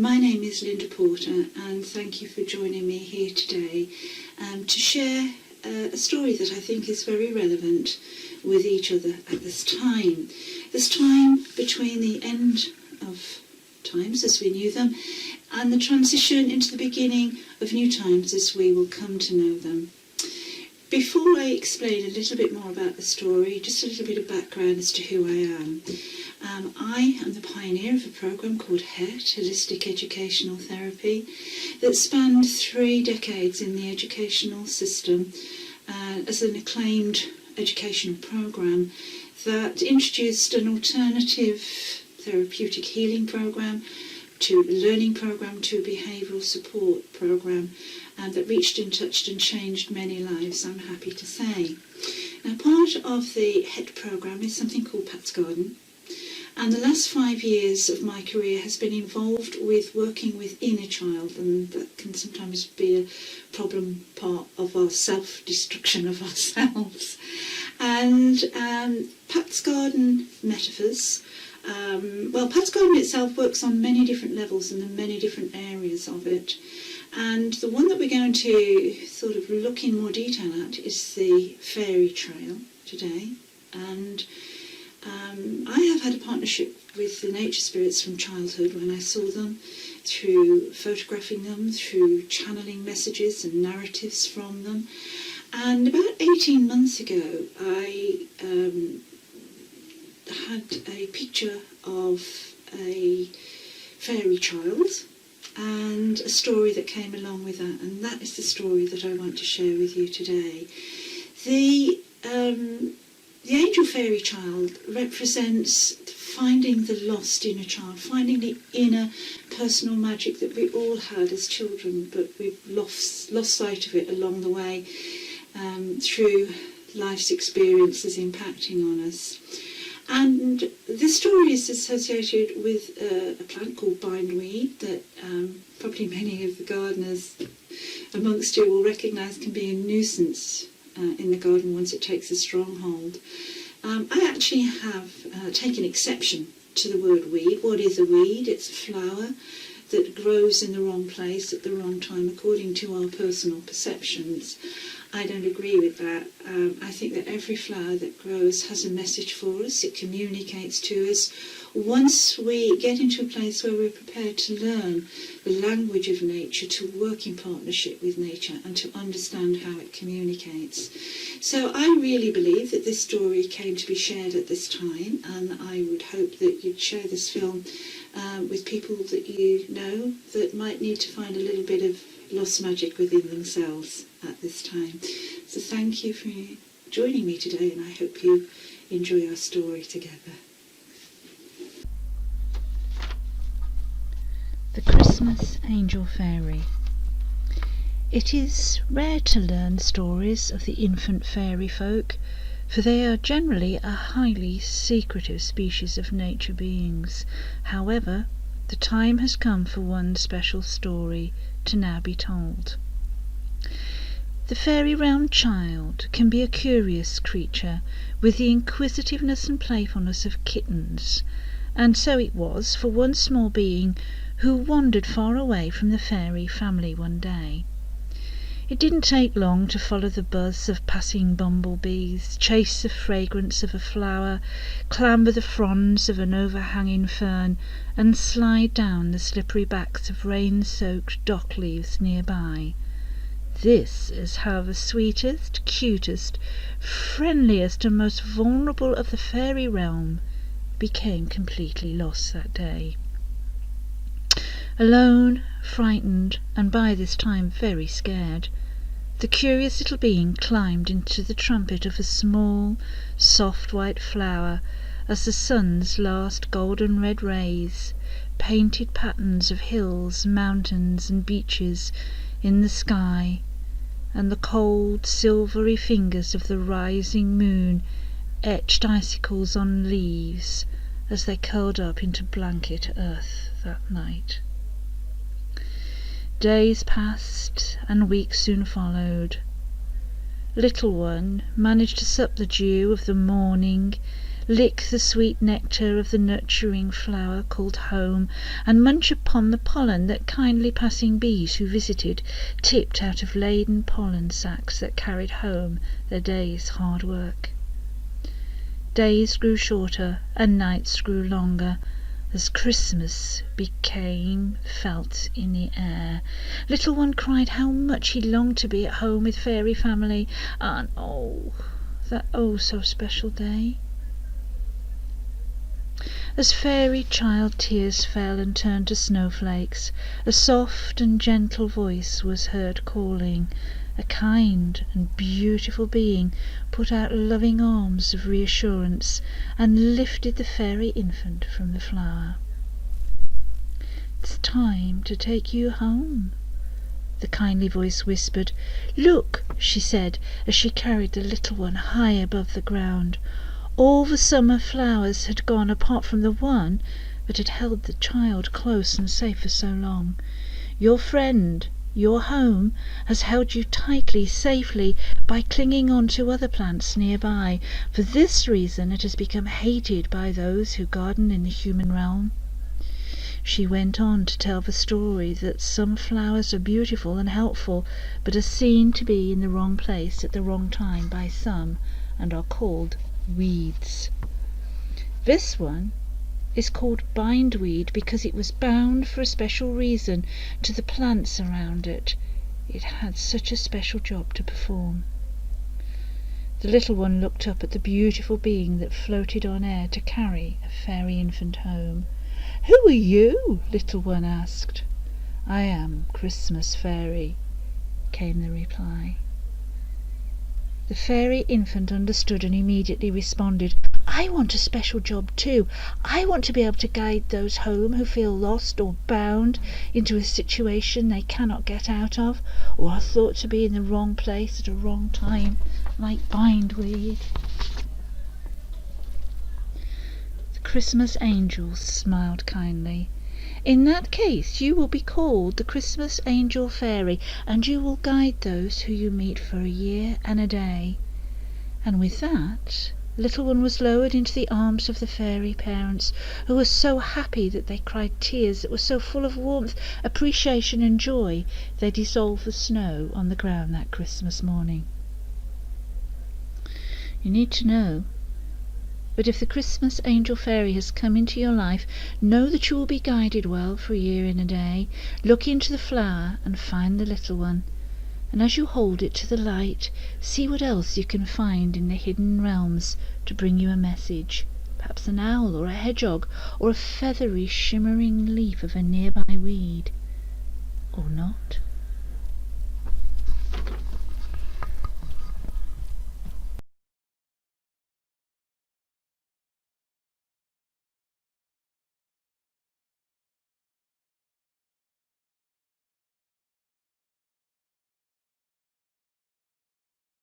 My name is Linda Porter, and thank you for joining me here today to share a story that I think is very relevant with each other at this time. This time between the end of times as we knew them and the transition into the beginning of new times as we will come to know them. Before I explain a little bit more about the story, just a little bit of background as to who I am. I am the pioneer of a programme called HET, Holistic Educational Therapy, that spanned 3 decades in the educational system as an acclaimed educational programme that introduced an alternative therapeutic healing programme to a learning programme to a behavioural support programme that reached and touched and changed many lives, I'm happy to say. Now, part of the HET programme is something called Pat's Garden. And the last 5 years of my career has been involved with working with inner child, and that can sometimes be a problem part of our self-destruction of ourselves. And Pat's Garden metaphors, Pat's Garden itself works on many different levels and in many different areas of it. And the one that we're going to sort of look in more detail at is the Faery trail today. And I have had a partnership with the nature spirits from childhood when I saw them, through photographing them, through channeling messages and narratives from them. And about 18 months ago, I had a picture of a fairy child and a story that came along with that, and that is the story that I want to share with you today. The angel fairy child represents finding the lost inner child, finding the inner personal magic that we all had as children, but we've lost sight of it along the way through life's experiences impacting on us. And this story is associated with a plant called bindweed that probably many of the gardeners amongst you will recognise can be a nuisance in the garden once it takes a strong hold. I actually have taken exception to the word weed. What is a weed? It's a flower that grows in the wrong place at the wrong time according to our personal perceptions. I don't agree with that. I think that every flower that grows has a message for us. It communicates to us. Once we get into a place where we're prepared to learn the language of nature, to work in partnership with nature and to understand how it communicates. So I really believe that this story came to be shared at this time, and I would hope that you'd share this film with people that you know that might need to find a little bit of lost magic within themselves at this time. So thank you for joining me today, and I hope you enjoy our story together. The Christmas Angel Fairy. It is rare to learn stories of the infant fairy folk, for they are generally a highly secretive species of nature beings. However, the time has come for one special story to now be told. The fairy realm child can be a curious creature with the inquisitiveness and playfulness of kittens, and so it was for one small being who wandered far away from the fairy family one day. It didn't take long to follow the buzz of passing bumblebees, chase the fragrance of a flower, clamber the fronds of an overhanging fern, and slide down the slippery backs of rain-soaked dock leaves nearby. This is how the sweetest, cutest, friendliest, and most vulnerable of the fairy realm became completely lost that day. Alone, frightened, and by this time very scared, the curious little being climbed into the trumpet of a small, soft white flower as the sun's last golden red rays painted patterns of hills, mountains, and beaches in the sky, and the cold, silvery fingers of the rising moon etched icicles on leaves as they curled up into blanket earth that night. Days passed, and weeks soon followed. Little one managed to sup the dew of the morning lick the sweet nectar of the nurturing flower called home, and munch upon the pollen that kindly passing bees who visited tipped out of laden pollen sacks that carried home their day's hard work. Days grew shorter and nights grew longer as Christmas became felt in the air. Little one cried how much he longed to be at home with fairy family, and that so special day. As fairy child tears fell and turned to snowflakes, a soft and gentle voice was heard calling. A kind and beautiful being put out loving arms of reassurance and lifted the fairy infant from the flower. "It's time to take you home," the kindly voice whispered. "Look," she said, as she carried the little one high above the ground. All the summer flowers had gone apart from the one that had held the child close and safe for so long. Your friend, your home, has held you tightly, safely, by clinging on to other plants nearby. For this reason it has become hated by those who garden in the human realm." She went on to tell the story that some flowers are beautiful and helpful, but are seen to be in the wrong place at the wrong time by some, and are called weeds. This one is called bindweed because it was bound for a special reason to the plants around it. It had such a special job to perform. The little one looked up at the beautiful being that floated on air to carry a fairy infant home. "Who are you?" little one asked. "I am Christmas Fairy," came the reply. The fairy infant understood and immediately responded, "I want a special job too. I want to be able to guide those home who feel lost or bound into a situation they cannot get out of, or are thought to be in the wrong place at a wrong time, like bindweed." The Christmas angel smiled kindly. "In that case you will be called the Christmas Angel Fairy, and you will guide those who you meet for a year and a day." And with that, little one was lowered into the arms of the fairy parents, who were so happy that they cried tears that were so full of warmth, appreciation and joy they dissolved the snow on the ground that Christmas morning. You need to know, but if the Christmas Angel Fairy has come into your life, know that you will be guided well for a year and a day. Look into the flower and find the little one, and as you hold it to the light, see what else you can find in the hidden realms to bring you a message, perhaps an owl or a hedgehog, or a feathery shimmering leaf of a nearby weed. Or not.